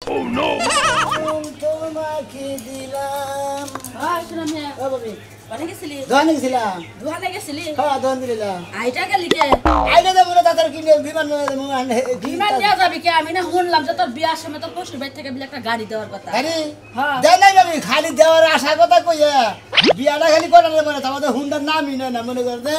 Oh no! তোমাকে দিলাম শোনো মিয়া ও বাবি কোনে গেছিলি দোকানে গেছিলাম দোকানে গেছিলি হ্যাঁ দোকান দিলাম আইটা গেলি কে আইলে তো বলে তাদের কিনে বিমান বিমান নিয়ে যাবি কে আমি না শুনলাম যে তোর বিয়ার সময় তোর শ্বশুর বাড়ি থেকে বিলে একটা গাড়ি দেওয়ার কথা আরে হ্যাঁ দেয় নাই বাবি খালি দেওয়ার আশা কথা কইয়া বিয়াটা খালি করার মনে আমাদের হুন্ডার নামই নয় না মনে করতে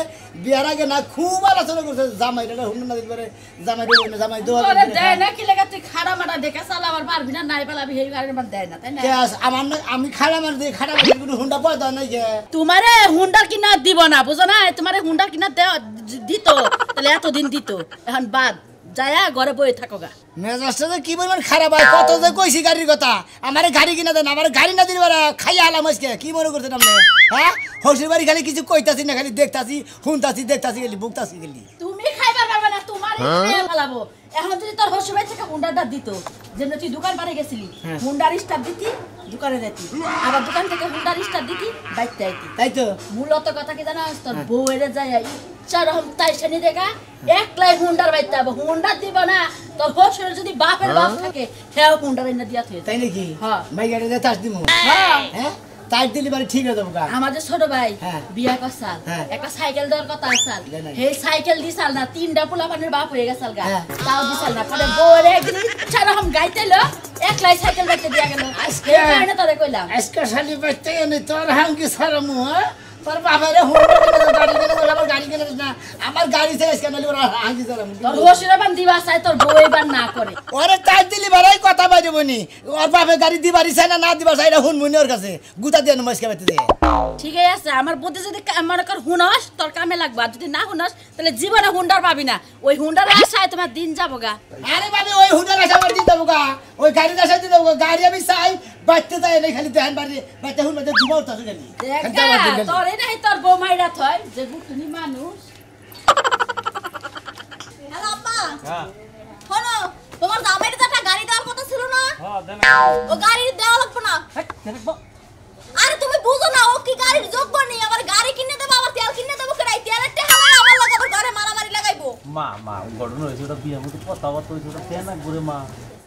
বিয়ার আগে না খুব আলোচনা করছে জামাইটা হুন্ডা না দিতে পারে জামাই দেবো না জামাই দেওয়া তোরে দেয় না কি লাগা তুই খাড়া মাটা দেখে চালাবার পারবি না নাই পালাবি এই গাড়ি আমার দেয় না তাই না আমার না আমি খাড়া মার দিয়ে খাড়া মার কোনো হুন্ডা পয়দা নাই যে তোমারে হুন্ডা কিনা দিব না বুঝো না তোমারে হুন্ডা কিনা দিত তাহলে এতদিন দিত এখন বাদ যায়া ঘরে বয়ে থাকো গা মেজাজটা কি বলবেন খারাপ হয় কত যে কইছি গাড়ির কথা আমারে গাড়ি কিনা দেন আমার গাড়ি না দিলে খাইয়া আলাম আজকে কি মনে করছেন আপনি হ্যাঁ হসির বাড়ি খালি কিছু কইতাছি না খালি দেখতাছি শুনতাছি দেখতাছি গেলি বুকতাছি গেলি তুমি খাইবার পারবে না তোমার খেয়ে ফেলাবো এখন যদি তোর হসির বাড়ি থেকে হুন্ডাটা দিত যেমন তুই দোকান পারে গেছিলি হুন্ডার স্টাফ দিতি দোকানে যেতি আবার দোকান থেকে হুন্ডার স্টাফ দিতি বাইতে আইতি তাই তো মূলত কথা কি জানা তোর বউয়েরে যায় ইচ্ছা রকম তাই শুনি দেখা একলাই হুন্ডার বাইতে হবে হুন্ডা দিব না তোর হসির যদি বাপের বাপ থাকে হেও হুন্ডার এনে দিয়া থই তাই নাকি হ্যাঁ ভাই গাড়িতে তাস দিমু হ্যাঁ হ্যাঁ তাই দিলি বাড়ি ঠিক হয়ে যাবো গা আমাদের ছোট ভাই হ্যাঁ। বিয়া করছাল হ্যাঁ। একটা সাইকেল দেওয়ার কথা আসাল দেয় নাই। সেই সাইকেল দিছাল না তিনটা পোলা পানির বাপ হয়ে গেছাল গা হ্যাঁ। তাও দিছাল না পরে বউরে একদিন ইচ্ছা রকম গাইতেলো একলাই সাইকেল বাইতে দিয়া গেল আজকে এই কারণে তোরে কইলাম আজকে শালি বাইতে এনে তোর হাঙ্গি সারামু হ্যাঁ তোর বাবারে হুন্ডা কিনে দে গাড়ি কিনে দে আমার গাড়ি কিনে দে না আমার গাড়ি থেকে আজকে নালি ওরা হাঙ্গি সারামু তোর হসিরা বান দিবা চাই তোর বউ এবার না করে ওরে তাই দিলি বাড়াই কথা বাইরে বনি ওর বাপে গাড়ি দিবারি চাই না দিবা চাই এটা হুনমুনি ওর কাছে গুতা দিয়ে নমস্কার বাইতে দে ঠিকই আছে আমার বুদ্ধি যদি মনে কর হুনস তোর কামে লাগবা যদি না হুনস তাহলে জীবনে হুন্ডার পাবি না ওই হুন্ডার আশায় তোমার দিন যাবো গা আরে বাবা ওই হুন্ডার আশা আমার দিতে গা ওই গাড়ির আশা দিতে গা গাড়ি আমি চাই বাইতে যাই নাই খালি দেন বাড়ি বাইতে হুন বাইতে দুবাও তাসু গেলি তোর এই তোর বউ মাইরা থয় যে গুটুনি মানুষ হ্যালো আব্বা হ্যাঁ শোনো তোমার জামাইরে তো একটা গাড়ি দেওয়ার কথা ছিল না হ্যাঁ দেন ও গাড়ি দেওয়া লাগবে না আরে তুমি বুঝো না ও কি গাড়ির যোগ্য নেই আবার গাড়ি কিনে দেবো আবার তেল কিনে দেবো কেনাই তেলের টাকা আমার লাগাবো ঘরে মারামারি লাগাইবো মা ঘটনা হয়েছে ওটা বিয়ের মতো কথাবার্তা হয়েছে ওটা কেন করে মা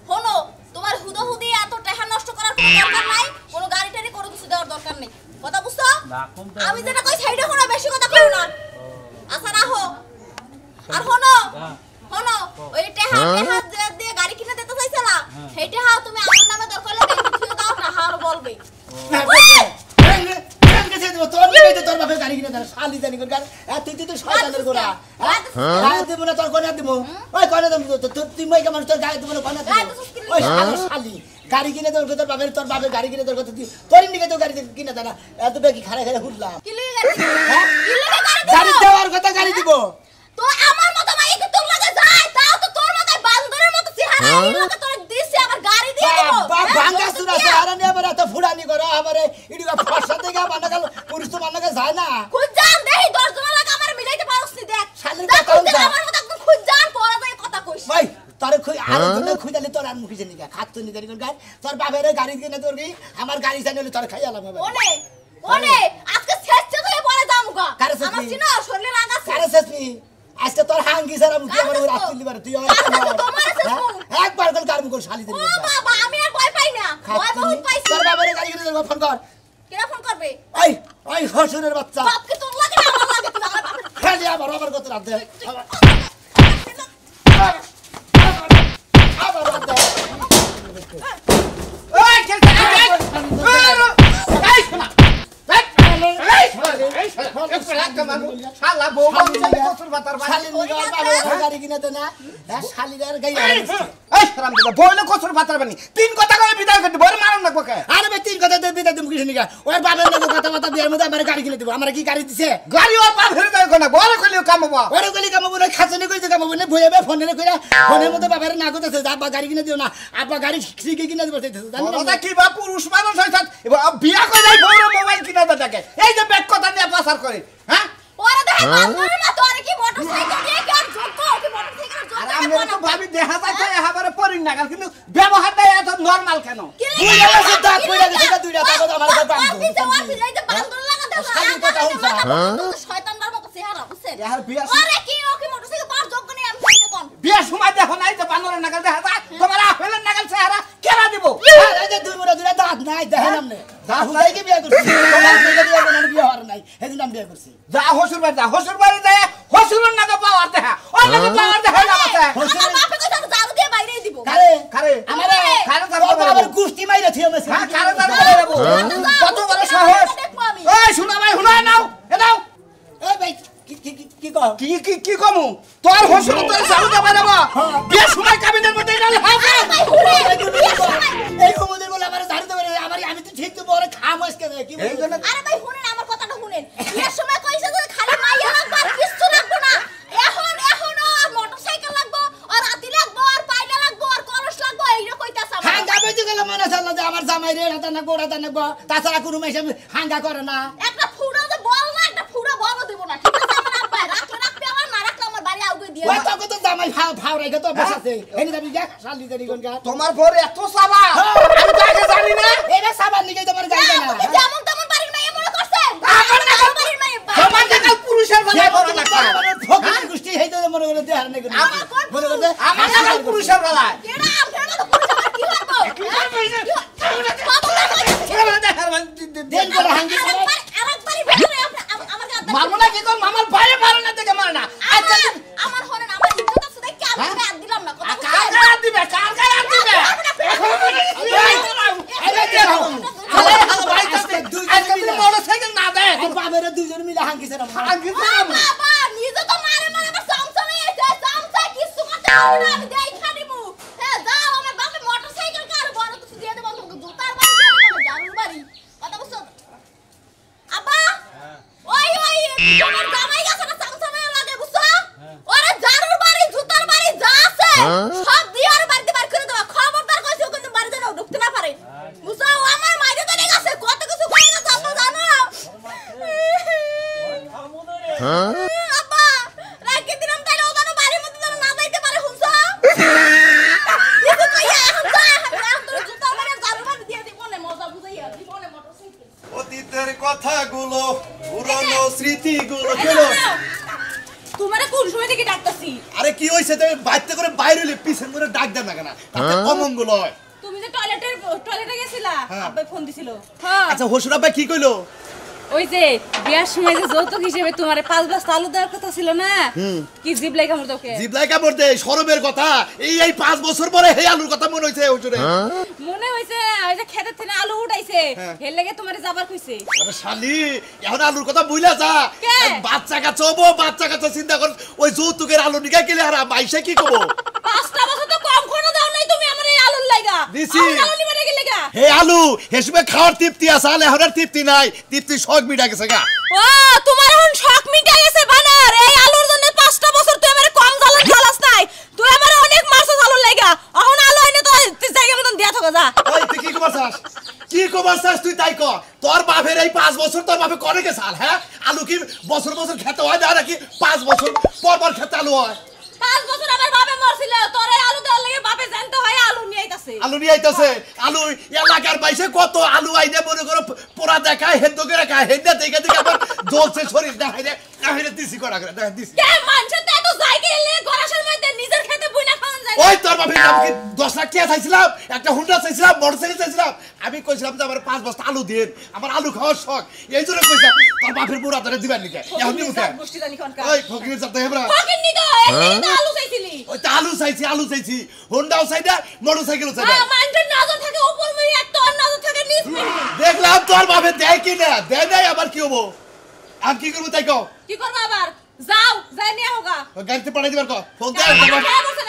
শোনো তোমার হুদহুদি এত টাকা নষ্ট করার কোনো দরকার নাই কোনো গাড়ি টাড়ি কোনো কিছু দেওয়ার দরকার নেই কথা বুঝছো না কম আমি যেটা কই সাইডে শোনো বেশি কথা কইও না আচ্ছা রাখো আর শোনো শোনো ওই টাকা দিয়ে গাড়ি কিনে দিতে চাইছিলা সেই টাকা তুমি আমার নামে দরকার হলে দিয়ে দাও না হার বলবে তোর নিয়ে তোর বাপে গাড়ি কিনে দেন শালি জানি করে গাড়ি তুই তো শয়তানের গোড়া গায়ে দেবো না তোর কোনে দেবো ওই কোনে দেবো তুই মই কেমন তোর গায়ে দেবো না কোনে দেবো ওই শালি গাড়ি কিনে তোর তোর বাপের গাড়ি কিনে তোর কথা তোর নিকে তো গাড়ি কিনে দেয় না এত বেশি খাড়া খাড়া হুড়লাম কি লিগে গাড়ি দেওয়ার কথা গাড়ি দিব তো আমার মতো মাই কি তোর লাগে যায় তাও তো তোর মতো বান্দরের মতো চেহারা এই লোকে তোর দিছে আবার গাড়ি দিয়ে দেব ভাঙ্গা সুরা চেহারা নিয়ে আবার এত ফুড়ানি করো আমারে ইডিকা ফর্সা থেকে বানাকাল পুরুষ তো বানাকা যায় না খুদ জান দেই 10 জন লাগে আমার মিলাইতে পারছ নি দেখ শালির দেখ, কথা খুদ জান, আমার মতো একদম খুদ জান তোরা যাই কথা কইছ ভাই তোর আর তোর খুঁজালি তোর আর মুখিছে নিকা খাত নি গাড়ি গাড়ি তোর বাপের গাড়ি কিনে তোর কি আমার গাড়ি চাইলে তোর খাই আলাম ওনে ওনে আজকে শেষে তুই পরে যামুগা কারে শেষ আমার তুই? চিনো শরীরে রাগাছে কারে শেষনি আজকে তোর হাঙ্গি সারা মুখি আমার ওই রাত দিলি তুই একবার কল কার মুখ শালি ও দিলি বাবা আমি আর ভয় পাই না ভয় বহুত পাইছি তোর বাপের গাড়ি কিনে ফোন কর কেন ফোন করবে ওই ওই হসুরের বাচ্চা বাপকে তোর লাগে না আমার লাগে তুই আমার বাপের খেলি আবার কত রাত দে আবার রাত দে ওই খেলতে শালা বউ বলছে কসুর বাতার বাড়ি শালি নিগার গাড়ি কিনে দে না হ্যাঁ শালিদার গাড়ি এই হারাম দাদা বইলে কসুর বাতার বানি তিন কথা কই বিদায় করে বড় মারন না কোকে আরে ভাই তিন কথা দিয়ে বিদায় দিম কিছু নিগা ওর বাবার নাকি কথা বিয়ার মধ্যে আমার গাড়ি কিনে দিব আমার কি গাড়ি দিছে গাড়ি ওর পা ফেলে দেয় কোনা বড় কইলে কামবা ওরে গলি কামাবো না খাচনি কইতে কামাবো না ভইবে ফোনে কইরা ফোনের মধ্যে বাবার না কইতাছে আব্বা গাড়ি কিনে দিও না আব্বা গাড়ি ঠিকই কিনে দিব চাইতেছে জানেন দাদা কি বা পুরুষ মানুষ হইছত এবার বিয়া কইলাই বড় মোবাইল কিনা দাদাকে এই যে ব্যাগ কথা নিয়ে পাসার করে হ্যাঁ ওরে দেখ বান্দরের মতো আর কি মোটরসাইকেল দিয়ে কি আর যোগ্য কি মোটরসাইকেল যোগ্য আর আমি তো ভাবি দেখা যাচ্ছে এবারে পরিন না কিন্তু ব্যবহারটা এত নরমাল কেন বুইলা গেছে দাঁত বুইলা গেছে দুইটা তারপর আমার কাছে আপনি যে ওয়াফি যাইতে বান্দর লাগা দেন শালি কথা হইছে শয়তানদার মতো চেহারা বুঝছেন আর বিয়া আরে কি ও কি মোটরসাইকেল পার যোগ্য নেই আমি কইতে কোন বিয়ের সময় দেখো নাই যে বানরের নাগাল দেখা যায় তোমার আপেলের নাগাল চেহারা কেনা দিব এই যে দুই মোড়া দুইটা দাঁত নাই দেখেন আপনি হুদাই কি বিয়ে করছি তোমার থেকে বিয়ে করলে বিয়ে হওয়ার নাই সেদিন আমি বিয়ে করছি যা হসুর বাড়ি যা হসুর বাড়ি যায় হসুরের নাগাল পাওয়ার দেখা ওই নাগাল পাওয়ার দেখা না আছে আমার বাপে কইছে জারু দিয়ে বাইরে দিব কারে কারে আমারে কারে আমার গুষ্টি মাইরা থিও মেছে হ্যাঁ কারে জানো দেব কত বড় সাহস এই শোনা ভাই হুনা নাও এ নাও এই ভাই কি কও কি কমু তোর হসুর তোর জারু দেবা দেবা বিয়ের সময় কাবিনের মধ্যে গেল এই কমদের বলে আমার ঝাড়ু দেবে আমার আমি তো ঠিক তো বড় খামস কে কি এই জন্য আরে ভাই শুনেন আমার কথাটা শুনেন বিয়ের সময় কইছে যে খালি মাইয়া লাগবে আর কিছু লাগবে না এখন আর মোটরসাইকেল লাগবে আর রাতি লাগবে আর পাইলা লাগবে আর কলস লাগবে এইটা কইতাছ আমার হাঙ্গা বেজে গেল মনে হল যে আমার জামাই রে হাতা না গোড়া না তাছাড়া কোনো মেশে হাঙ্গা করে না একটা ফুড়া যে বল না একটা ফুড়া বল দেব না ঠিক আছে আমার আব্বা রাখলে আমার না রাখলে আমার বাড়ি আউগে দিয়ে ওই তো কত জামাই ফাও রাখে তো বসাছে এনি দাবি যা শালি দেরি কোন গা তোমার পরে এত সাবা আমি তো আগে জানি না এরা সাবান নিকে তোমার যাই না আপনি যেমন তেমন বাড়ির মাইয়া মনে করছেন আমার না বাড়ির মাইয়া তোমার নাগাল পুরুষের বেলায় বড় না ফকির গুষ্টি হেই তো মনে করে দেহার নাকি মনে করে আমার নাগাল পুরুষের বেলায় এরা আপনার কথা পুরো আমার কি হইব দেন করে হাঙ্গি করে আরেকবারই বেরে আমার গাদা মারবো না কি তোর মামার বাইরে মারো না দেখে মারে না আচ্ছা আমার হরেন আমার ইজ্জত আছে দেখি আমি গাদ দিলাম না কথা কার গায়ে দিবে কার গায়ে দিবে মোটরসাইকেল না দেয় বাবের দুইজন মিলে হাঙ্গিছে না বাবা নিজে তো মারে মারে আমার সংসারে এসে সংসার কিছু করতে পারবো না আমি দেখা দিমু হ্যাঁ যাও আমার বাপে মোটরসাইকেল কার বড় কিছু দিয়ে দেব তোমাকে জুতার বাড়ি দিয়ে দেব জারুর বাড়ি কথা বুঝছো আব্বা ওই তোমার জামাই গেছে না সংসারে লাগে বুঝছো ওরে জারুর বাড়ি জুতার বাড়ি যা আছে সব দিয়ে আর বাড়িতে বার করে দেব খবরদার কইছো কিন্তু বাড়িতে না ঢুকতে না পারে বুঝছো আমার মাইরে তো গেছে কত কিছু কই না জানো আব্বা রাখি দিলাম তাইলে ও জানো বাড়ির মধ্যে যেন না যাইতে পারে হুনছো কিছু কইয়া এখন যা এখন তোর জুতা মেরে জারু বাড়ি দিয়ে দিব না মজা বুঝাইয়া দিব না মোটরসাইকেল অতীতের কথাগুলো পুরনো স্মৃতিগুলো কেন তোমারে কোন সময় থেকে ডাকতাছি আরে কি হইছে তুমি বাইতে করে বাইরে হইলে পিছন করে ডাক দেন না কেন তাতে অমঙ্গল হয় তুমি যে টয়লেটে গেছিলা হ্যাঁ। আব্বাই ফোন দিছিল হ্যাঁ আচ্ছা হসুর আব্বা কি কইলো ওই যে বিয়ার সময় যে যৌতুক হিসেবে তোমারে 5 বস্তা আলু দেওয়ার কথা ছিল না কি জিবলাই কামড় তোকে জিবলাই কামড় দে শরমের কথা এই 5 বছর পরে হে আলুর কথা মনে হইছে হুজুরে মনে হইছে ওই যে খেতের থেকে আলু উঠাইছে হ্যাঁ। এর লাগি তোমারে যাবার কইছে আরে শালি এখন আলুর কথা বুইলা যা কে? বাচ্চা কাচ্চা চিন্তা কর ওই যৌতুকের আলু নিকা গেলে আর মাইসে কি কব 5টা বছর তো কম খরচ দাও নাই তুমি আমার এই আলুর লাগা দিছি। আলু নিবার লাগা হে আলু হেসবে খাওয়ার তৃপ্তি আছে আলে এখন আর তৃপ্তি নাই তৃপ্তি শখ মিটা গেছে গা ও তোমার এখন শখ মিটা গেছে বানার এই আলুর জন্য 5টা বছর তুই আমারে কম জ্বালান জ্বালাস নাই তুই আমারে অনেক মারছস আলুর লাগা এখন আলু আইনে তো জায়গা মতন দিয়া থাকো যা ওই তুই কি কমাস তুই তাই ক তোর বাপের এই 5 বছর তোর বাপে করে কে সাল হ্যাঁ আলু কি বছর বছর খেতে হয় না নাকি 5 বছর পর খেতে আলু হয় 5 বছর আমার বাপে মরছিল তোরে আলু দেওয়ার লাগে বাপে জানতে হয় আলু নিয়ে আইতাছে আলু নিয়ে আইতাছে আলু এলাকার বাইসে কত আলু আইনে মনে করো পোড়া দেখায় হেন্দ করে খায় হেন্দা দেখে আবার জ্বলছে শরীর দেখাইরে দিছি করা করে দেখা দিছি কে মানছে তো এত জায়গা এলে গরাসের মধ্যে নিজের খেতে বুইনা খাওয়ান যায় ওই তোর বাপের নামকে 10 লাখ টাকা চাইছিলাম একটা হুন্ডা চাইছিলাম মোটরসাইকেল চাইছিলাম আমি কইছিলাম যে আমার 5 বস্তা আলু দিন আমার আলু খাওয়ার শখ এই জন্য কইছিলাম তোর বাপের বুড়া ধরে দিবার নিকে এখন দিমু কেন গোষ্ঠী জানি কোনকা ওই ফকির সাথে হেবরা ফকির নি তো এই তো আলু চাইছিলি ওই তো আলু চাইছি হুন্ডাও চাইদা মোটরসাইকেলও চাইদা মানছে নজর থাকে উপর মিলি এক তোর নজর থাকে নিচ মিলি দেখলাম তোর বাপে দেয় কি না দেয় নাই আবার কি হবো আর কি করবো তাই কও কি করব আবার যাও যাই নিয়ে হোগা গাড়িতে পাঠাই দিবার কও ফোন দে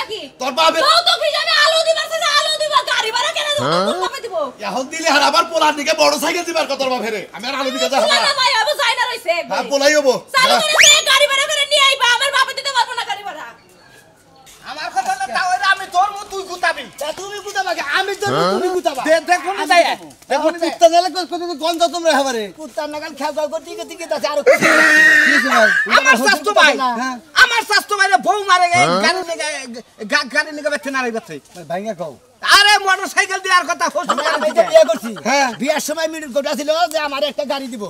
নাকি তোর বাপে তো কি জানে আলু দিবারছে আলু দিবা গাড়ি ভাড়া কেন তোর বাপে দিব এখন দিলে আর আবার পোলার দিকে মোটরসাইকেল দিবার কত তোর বাপেরে আমি আর আলু দিকে যাব না না ভাই আবু যাই না রইছে হ্যাঁ পোলাই হবো চালু করে গাড়ি ভাড়া করে নিয়ে আইবা আমার বাপে দিতে পারবো না গাড়ি ভাড়া আমার কথা না তাও আমি তোর মত তুই গুতাবি তুমি গুতাবা আমি তো তুমি গুতাবা দেখো না যাই দেখো না কুত্তা নালে কত গন্ধ তোমরা হবারে কুত্তা নাগাল খাওয়া করতে দিকে দাস আর আমার শাস্ত্র ভাই আমার শাস্ত্র ভাই বউ মারে গাড়ি নিয়ে বেতে না রে বেতে ভাইঙ্গা কও আরে মোটরসাইকেল দেওয়ার কথা হসুর আমি তো বিয়ে বিয়ে করছি হ্যাঁ। বিয়ের সময় মিনিট গোটা ছিল যে আমার একটা গাড়ি দিব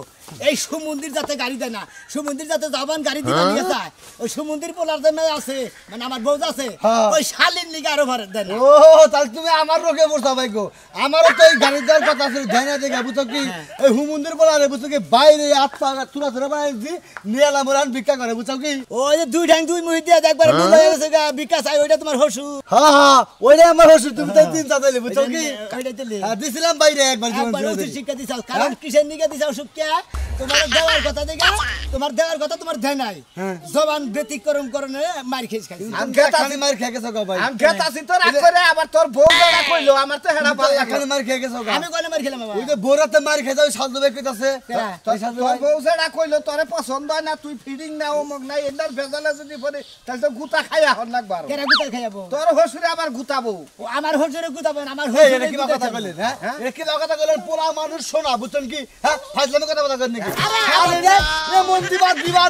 এই সুমন্দির যাতে গাড়ি দেয় না সুমন্দির যাতে জবান গাড়ি দিতে নিয়ে যায় ওই সুমন্দির পোলার যে মেয়ে আছে মানে আমার বউ আছে হ্যাঁ। ওই শালির লিগে আরো ভাড়া দেয় না ও তাহলে তুমি আমার রোগে বসা ভাই গো আমারও তো এই গাড়ির দেওয়ার কথা ছিল ধ্যান দেখে বুঝছো কি এই হুমুন্দির বলা রে বুঝছো কি বাইরে হাত পা চুরা চুরা বানাইছি নিয়ালা মোরান ভিক্ষা করে বুঝছো কি ওই যে দুই ঠ্যাং দুই মুহি দিয়ে একবার বুঝা গেছে বিকাশ আই ওইটা তোমার হসু হ্যাঁ ওইটা আমার হসুর তুমি তাই তিন চাতাইলে বুঝছো কি ওইটাই তো দিছিলাম বাইরে একবার জীবন একবার ছিল উচিত শিক্ষা দিছাও কারণ কিসের নিকে দিছাও সুখিয়া তোমার দেওয়ার কথা দেখে তোমার দেওয়ার কথা তোমার দেয় নাই জবান ব্যতিক্রম করনে মার খেয়ে খাইছি খালি মার খেয়ে গেছো গো ভাই আমি খেতাছি তোর আগ করে আবার তোর বউ বেড়া কইলো আমার তো হেডা ভালো লাগে এখানে মার খেয়ে গেছো গো আমি কয়না মার খেলাম বাবা ওই যে বোরাতে মার খেয়ে যাও সাজু ভাই কইতাছে তোর বউ যেটা কইলো তোরে পছন্দ হয় না তুই ফিডিং না অমুক না এটার ভেজালে যদি পড়ে তাহলে তো গুতা খাইয়া হন লাগবার কেরা গুতা খাইয়াবো তোর হসুরে আবার গুতাবো ও আমার হজরে গুতাবেন আমার এই হজরে এটা কি কথা কইলেন হ্যাঁ এটা কি কথা কইলেন পোলা মানুষ শোনা বুঝছেন কি হ্যাঁ ফাজলামি কথা বলা করেন নাকি আরে রে মন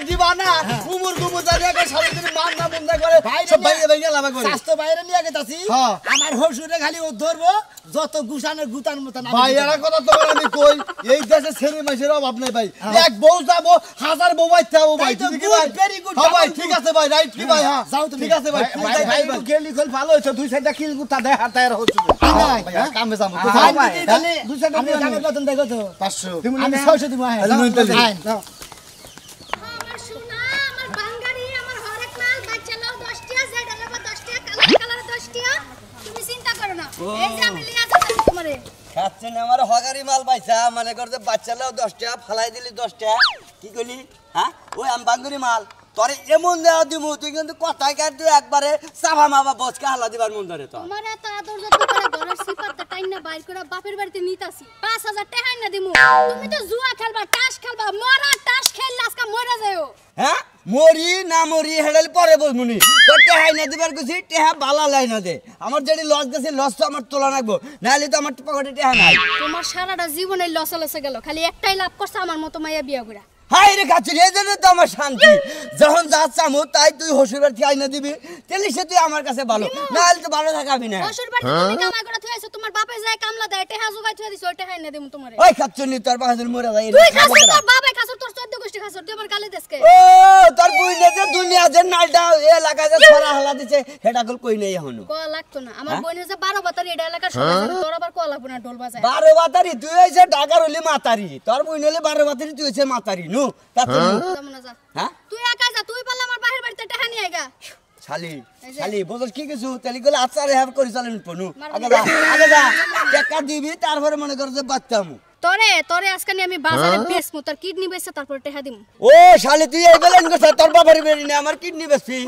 দিবা না কুমুর কুমুর জায়গা সারা দিন মান না বন্ধ করে সব বাইরে বাইরে লাভ করে স্বাস্থ্য বাইরে নিয়ে গেতাছি হ্যাঁ। আমার হজরে খালি ও ধরবো যত গুছানোর গুতার মতন আমি ভাই এরা কথা তোমার আমি কই এই দেশে ছেলে মাইসের অভাব নাই ভাই এক বউ যাবো হাজার বউ বাইতে হবো ভাই তাই তো ঠিক good, ভাই very good, হ্যাঁ ভাই double ঠিক good. আছে ভাই রাইট কি ভাই হ্যাঁ যাও তুমি। ঠিক আছে ভাই ভাই ভাই একটু গেলি কল ভালো হইছে দুই সাইডটা কিল গুতা দেয় হাতায় হসুরে ভাই কামে যাবো ভাই দিদি তাহলে দুই সাইডে আমি দামের কত দেই কত 500 আমি 600 দিব হ্যাঁ আইন। আমার সোনা আমার বাঙ্গারি আমার হরেক মাল বাচ্চা লাও 10 টাকা যেটা নেব 10 টাকা কালার 10 টাকা তুমি চিন্তা করো না এই যে আমি লিয়া যাচ্ছি তোমারে খাচ্ছেন আমার হগারি মাল পাইছা মানে করতে বাচ্চালাও 10 টাকা ফালাই দিলি 10 টাকা কি কইলি হ্যাঁ ওই আম বাঙ্গুরি মাল তোরে এমন দেওয়া দিমু তুই কিন্তু কথায় কাট দিয়ে একবারে সাফা মাবা বসকে হালা দিবার মন ধরে তো তোমার এত আদর যত্ন করে ঘরের সিপারটা টাইম না বাইর করে বাপের বাড়িতে নিতাছি 5000 টাকা না দিমু তুমি তো জুয়া খেলবা টাস খেলবা মরা টাস খেললে আজকে মরে যাও হ্যাঁ মরি না মরি হেডাল পরে বলমুনি তোর টেহাই না দিবার কইছি টেহা বালা লাই না দে আমার যেটি লস গেছে লস তো আমার তোলা লাগবো নাহলে তো আমার পকেটে টেহা নাই তোমার সারাটা জীবনে লস লসে গেল খালি একটাই লাভ করছে আমার মতো মাইয়া বিয়া করে হাই রে খাচ্ছি এই জন্য তো আমার শান্তি যখন যা চামো তাই তুই হসুরের ঠিয়াই না দিবি তাহলে সে তুই আমার কাছে ভালো নাহলে তো ভালো থাকাবি না শ্বশুর বাড়িতে তুমি কামাই করে থুইছো তোমার বাপে যায় কামলা দেয় টেহা জোগাই থুই দিছো ওইটা না দিমু তোমারে ওই খাচ্ছনি তোর পাশে মরে যাই তুই খাসি তোর বাবাই খাসর তোর 14 গোষ্ঠী খাসর তুই আমার গালে দেশকে ও তোর বুইনে যে দুনিয়া যে নালটা এলাকায় যে ছড়া হালা দিছে হেটা কল কই নাই এখনো ক লাগতো না আমার বোনের যে 12 বাতারি এটা এলাকার সবাই জানে তোর আবার ক লাগবো না ঢোল বাজায় 12 বাতারি তুই হইছে ঢাকার হলি মাতারি তোর বুইনে হলি 12 বাতারি তুই হইছে মাতারি নু যেমন যা হ্যাঁ তুই একা যা তুই পারলে আমার বাহির বাড়িতে টেহা নিয়ে আইগা শালি এই যে। শালি বলছ কি কিছু তালি গলে আচারে হ্যাভ করি চালেন পনু আগে যা টাকা দিবি তারপরে মনে কর যে বাচ্চামু তোরে আজকে আমি বাজারে বেচমু তোর কিডনি বেচে তারপর টেহা দিমু ও শালি তুই এই বেলেন কথা তোর বাবার বেরি না আমার কিডনি বেশি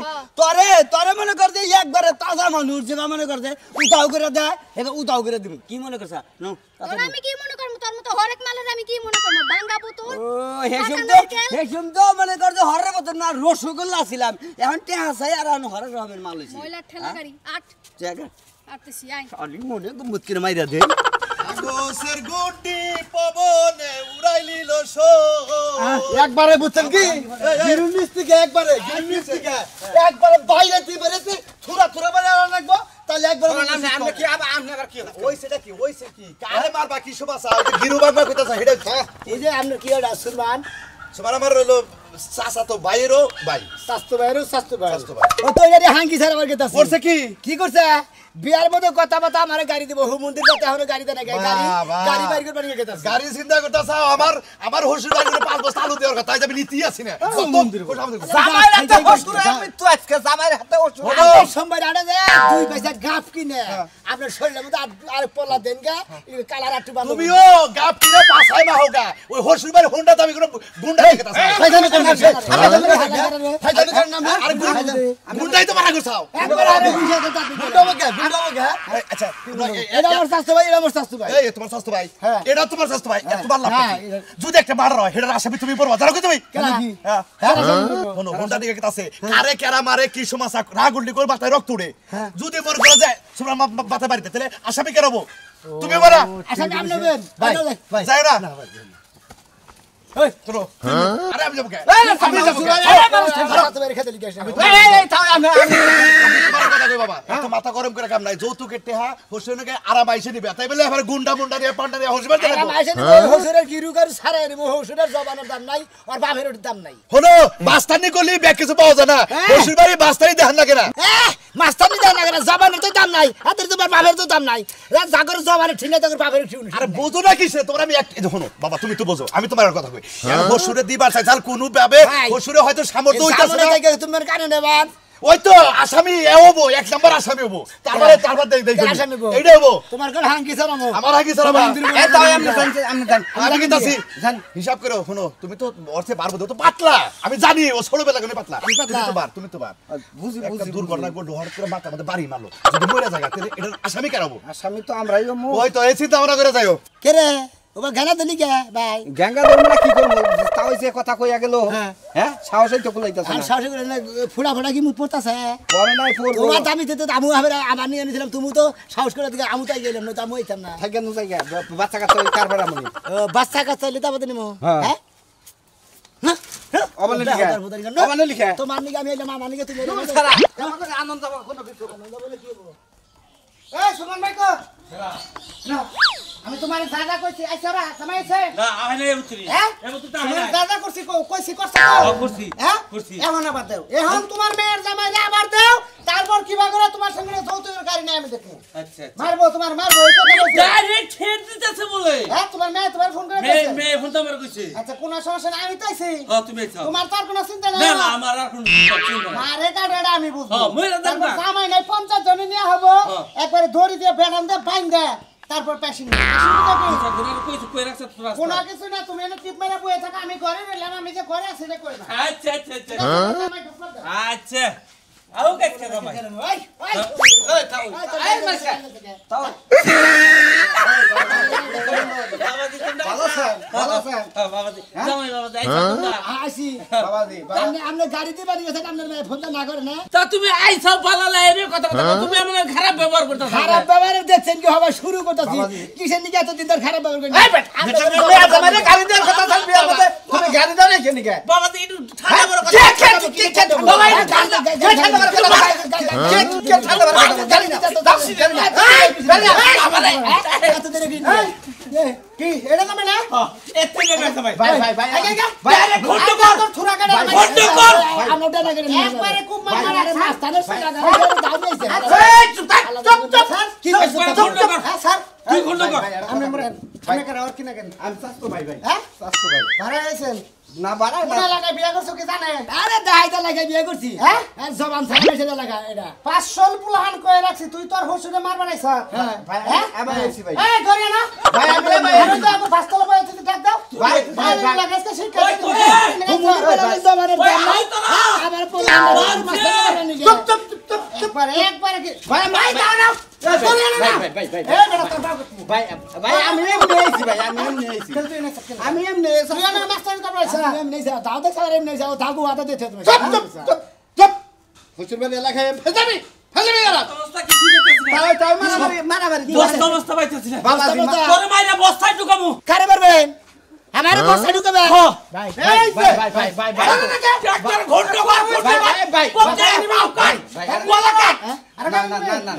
তোরে মনে কর যে একবারে তাজা মানুষ যেটা মনে কর যে উতাও করে দেয় এটা উতাও করে দিবি কি মনে করছ নো তোর আমি কি মনে করমু তোর মতো হরেক মালের আমি কি মনে করমু বাঙ্গা পুতুল ও হেসুম তো মনে কর যে হরের মতো না রসগোল্লা ছিলাম এখন টেহা চাই আর এখন হরের রহমের মাল হইছে ময়লা ঠেলা গাড়ি আট জায়গা আটতেছি আই শালি মনে গুমুত করে মাইরা দে গোসের গুটি পবনে উড়াইলিল শো একবারে বুঝছেন কি গিরুনিস থেকে একবারে একবারে বাইরে তুই বেরেতে থুরা থুরা বারে আনা লাগবো তাহলে একবারে আমরা কি আবার কি ওই সেটা কি কারে মারবা কি সবাসা গিরু বারবার কইতাছ হেডা এই যে আমরা কি ওটা সুরমান সবার আমার হলো চাচা তো বাইরও ভাই স্বাস্থ্য বাইরে স্বাস্থ্য বাইরে স্বাস্থ্য ভাই ও তো এর হাঙ্গি ছাড়া আমার গেতাছে করছে কি কি করছে বিয়ার মধ্যে কথা কথা আমার গাড়ি দিব হুমন্দির যাতে এখন গাড়ি দেয় না গাড়ি বাবা। গাড়ি বাইর করে নিয়ে গেতাছে গাড়ি চিন্তা করতেছ আমার হসুর বাড়ি করে 5 বস্তা আলু দেওয়ার কথা তাই যাবি নীতি আছি না জামাইর হাতে হসুরে আমি তো আজকে জামাইর হাতে হসুরে আমরা সোমবার আড়ে যায় 2 পয়সা গাপ কিনে আপনার শরীরের মধ্যে আর পোলা দেন গা কালার আটু বাঁধো তুমিও গাপ কিনে পাছাই মা হোগা ওই হসুর বাড়ি হোন্ডা দাবি করে গুন্ডা রেখেতাছ ফাইদামি করেন ফাইদামি করার নাম আর গুন্ডাই তো মারা করছাও একবার আরে বুঝা কথা গুন্ডা আচ্ছা এটা আমার স্বাস্থ্য ভাই এটা আমার স্বাস্থ্য ভাই এই তোমার স্বাস্থ্য ভাই হ্যাঁ। এটা তোমার স্বাস্থ্য ভাই এত বার লাভ হ্যাঁ, যদি একটা মার হয় হেডার আসামি তুমি পড়বা জানো কি তুমি কেন কি হ্যাঁ কোন হোন্ডা দিকে আছে কারে কেরা মারে কি সমস্যা রাগুল্লি করে বাতায় রক্ত উড়ে যদি মর করে যায় তোমরা বাতায় বাড়িতে তাহলে আসামি কেরাবো তুমি বলা আচ্ছা নাম নেবেন ভাই ভাই যায় না ওই শোনো আরে আমি যাবো কে আমি যাবো তোমার খেতে লিখে আসি এই তাও আমি তোমার কথা কই বাবা এত মাথা গরম করে কাম নাই যৌতুকের টেহা হোসেনকে আরাম আইছে নিবে তাই বলে এবারে গুন্ডা মুন্ডা দিয়ে পান্ডা দিয়ে হোসেন বাড়তে লাগবো আইছে হুজুরের গিরুকার সারা এর হুজুরের জবানের দাম নাই আর বাপের দাম নাই হলো বাস্তানি করলি ব্যাগ কিছু পাওয়া যায় না হোসেন বাড়ি বাস্তানি দেখান লাগে না মাস্তানি দেন না জবানের তো দাম নাই হাতের তো বাপের তো দাম নাই জাগর জবানের ঠিনে তোর বাপের ঠিউন আরে বোঝো না কিসে তোমরা আমি এক শোনো বাবা তুমি তো বোঝো আমি তোমার কথা কই হোসুরে দিবার চাই চাল কোন ভাবে হোসুরে হয়তো সামর্থ্য হইতাছে না তোমার কানে নেবান ওই তো আসামি হবো এক নাম্বার আসামি হবো তারপর দেখ আসামি হবো এইটা হবো তোমার কোন হাঙ্কি চালামো আমার হাঙ্কি চালাবা এই তাও আমি জান আমি কিনতাছি হিসাব করো শোনো তুমি তো অর্থে পারবো তো পাতলা আমি জানি ও ছোটবেলা কোনে পাতলা তুমি তো বার বুঝি একটা দুর্ঘটনা ঘটলো হঠাৎ করে মাথা মধ্যে বাড়ি মারলো যদি মরে যায় তাহলে এটা আসামি কেরাবো আসামি তো আমরাই ওই তো এই চিন্তা ভাবনা করে যাইও কে রে ওবা গানা দিলি কে ভাই গ্যাঙ্গা ধর্মরা কি করবো তাও যে কথা কইয়া গেল হ্যাঁ সাহসই তো কুলাইতাছে আর না সাহস করে না ফুড়া ফুড়া কি মুখ পড়তাছে পরে নাই পড়বো ওবা দামি দিতে আমু আবার নিয়ে এনেছিলাম তুমি তো সাহস করে দিকে আমু তাই গেলাম না তো আমু হইতাম না থাকে নু জায়গা বাচ্চা কাচ্চা ওই কারবার আমনি বাচ্চা কাচ্চা লিতা বদে নিমু হ্যাঁ। হ্যাঁ অবলে লিখা অবলে লিখা তো মানিকে আমি এলাম মানিকে তুমি সারা আমাকে আনন্দ পাবো কোনো কিছু বলে কি হবো এই সুমন ভাই কো না আমি তোমার দাদা কইছি আইছরা সময় আছে না আয় না উতরি হ্যাঁ তো তোমার দাদা করছি কইছি করছ করছি হ্যাঁ করছি এখন আবার দাও এখন তোমার মেয়ের জামাইরে আবার দাও তারপর কিবা করে তোমার সঙ্গে যৌতুকের গাড়ি নিয়ে আমি দেখবো আচ্ছা মারবো তোমার মারবো এই কথা বলছি ডাইরেক্ট ছেড়ে দিতেছে বলে হ্যাঁ তোমার মেয়ে তোমার ফোন করে মে দিয়েছে মে ফোন তো আমার কইছে আচ্ছা কোন সমস্যা নাই আমি তাইছি তুমি চাও তোমার তার কোনো চিন্তা না নাই না আমার আর কোনো চিন্তা নাই মারে কাটাটা আমি বুঝবো হ্যাঁ, মইরা দেন না। তারপর জামাই নাই 50 জন নিয়ে হবো হ্যাঁ। একবারে দড়ি দিয়ে বেড়ান দিয়ে বাইন দে তারপর পেশিং আচ্ছা ঘুরে কইছে কই রাখছ তোরা কোনো কিছু না তুমি এনে টিপ মেরে বসে থাকা আমি ঘরে রইলাম আমি যে ঘরে আছি রে কই না আচ্ছা আচ্ছা আচ্ছা জামাই ঢুকলো তো। আচ্ছা আও কাছে দাও ভাই ওই ওই এই মাসা তাও বাবাজি কোনটা ভালো স্যার ভালো স্যার বাবাজি জামাই বাবাজি আইছা তোমরা আসি বাবাজি আপনি গাড়ি দিবা দিয়েছে আপনার মেয়ে ফোনটা না করে না তা তুমি আইছো পালালা এর কথা তুমি আমার খারাপ ব্যবহার করতেছ খারাপ ব্যবহার দেখছেন কি হবা শুরু করতেছি কিসের নিকে এত দিন ধরে খারাপ ব্যবহার করেন এই বেটা মেয়ে জামাইরে গাড়ি দেওয়ার কথা বল বিয়ার মধ্যে তুমি গাড়ি দাও না কেন কে বাবাজি একটু ঠান্ডা করে কথা কে বাবা এটা ঠান্ডা ঠান্ডা করে কথা কে ঠান্ডা করে কথা গাড়ি না এত দিনে কি কি এটা তুমি না এত নেবে ভাই ভাই ভাই ভাই ডাইরেক্ট ঘন্টা কর থুরা কাটে ঘন্টা কর আমরা ওটা না করে একবারে খুব মার আরে মাস্টারের সঙ্গে দাও দিয়েছে এই চুপ চুপ কি কইছো হ্যাঁ স্যার তুই ঘন্টা কর আমি মরে আমি করে আর কি না কেন আমি সাস্তো ভাই ভাই হ্যাঁ সাস্তো ভাই ভাড়া আইছেন না ভাড়া না লাগা বিয়া করছো কি জানে আরে দাইটা লাগা বিয়ে করছি হ্যাঁ আর জবান ছাড়া সেটা লাগা এটা 500 পুলাহান কই রাখছি তুই তোর হসুরে মারবা নাই স্যার ভাই আবার আইছি ভাই এই ধরে না ভাই আমি আমি তো আমি ফাস্তলা বই তুই ডাক দাও ভাই ভাই লাগাইছে শিক্ষা জবানের দাম নাই আবার পোলা মাস্টার নিয়ে চুপ চুপ চুপ একবারে কি ভাই মাই দাও না ভাই ভাই ভাই এই বেটা তোর ভাই ভাই আমি এমনি আইছি ভাই আমি এমনি আইছি আমি এমনি তুই না মাস্টার কাপড় আছে আমি নেই যাও দাও দেখ সারে নেই যাও দাগু আদা দিতে তুমি চুপ চুপ চুপ চুপ হসুর বাড়ি এলাকায় ফেজাবি গেল অবস্থা কি দিতেছ তাই তাই মারামারি বস্তা বস্তা পাইতেছ না বাবা তোর মাইরা বস্তায় ঢুকামু কারে পারবেন আমার বসে ঢুকবে ভাই এই ভাই ভাই ভাই ভাই ভাই ট্রাক্টর ঘন্টা কর ভাই ভাই কোথায় নিবাও কাই বলা কাট আরে না না না না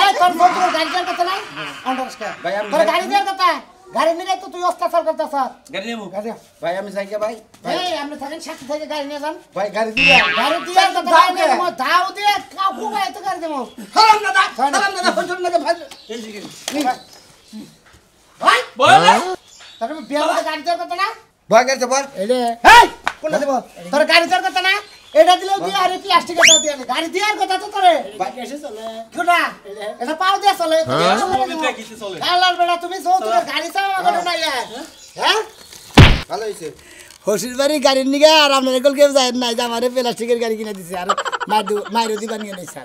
এই তোর মোটর গাড়ি চালাতে কথা নাই আন্ডারস্ট্যান্ড ভাই আমি তোর গাড়ি দেওয়ার কথা গাড়ি নিলে তো তুই অস্তাচার করতেছ গাড়ি নেবো গাড়ি ভাই আমি যাই কে ভাই এই আপনি থাকেন সাথে থেকে গাড়ি নিয়ে যান ভাই গাড়ি দিয়ে কথা দাও কে দাও দিয়ে কাকু ভাই তো গাড়ি দেবো হারাম দাদা হজুর না ভাই ভাই বলে তাহলে বিয়ে করে গাড়ি দেওয়ার কথা না ভয় করছে বল এলে এই কোনটা দেব তোর গাড়ি দেওয়ার কথা না এটা দিলেও দিয়ে আর প্লাস্টিক এটা দিয়ে গাড়ি দেওয়ার কথা তো তোরে ভাই এসে চলে কোনটা এটা পাও দিয়ে চলে কিছু চলে কালার বেটা তুমি সো তোর গাড়ি চালানো করে না হ্যাঁ ভালো হইছে হসির বাড়ি গাড়ির নিগে আর আপনার এগুলো কেউ যায় নাই যে আমার প্লাস্টিকের গাড়ি কিনে দিছে আর মাইরু দিবা নিয়ে নিছে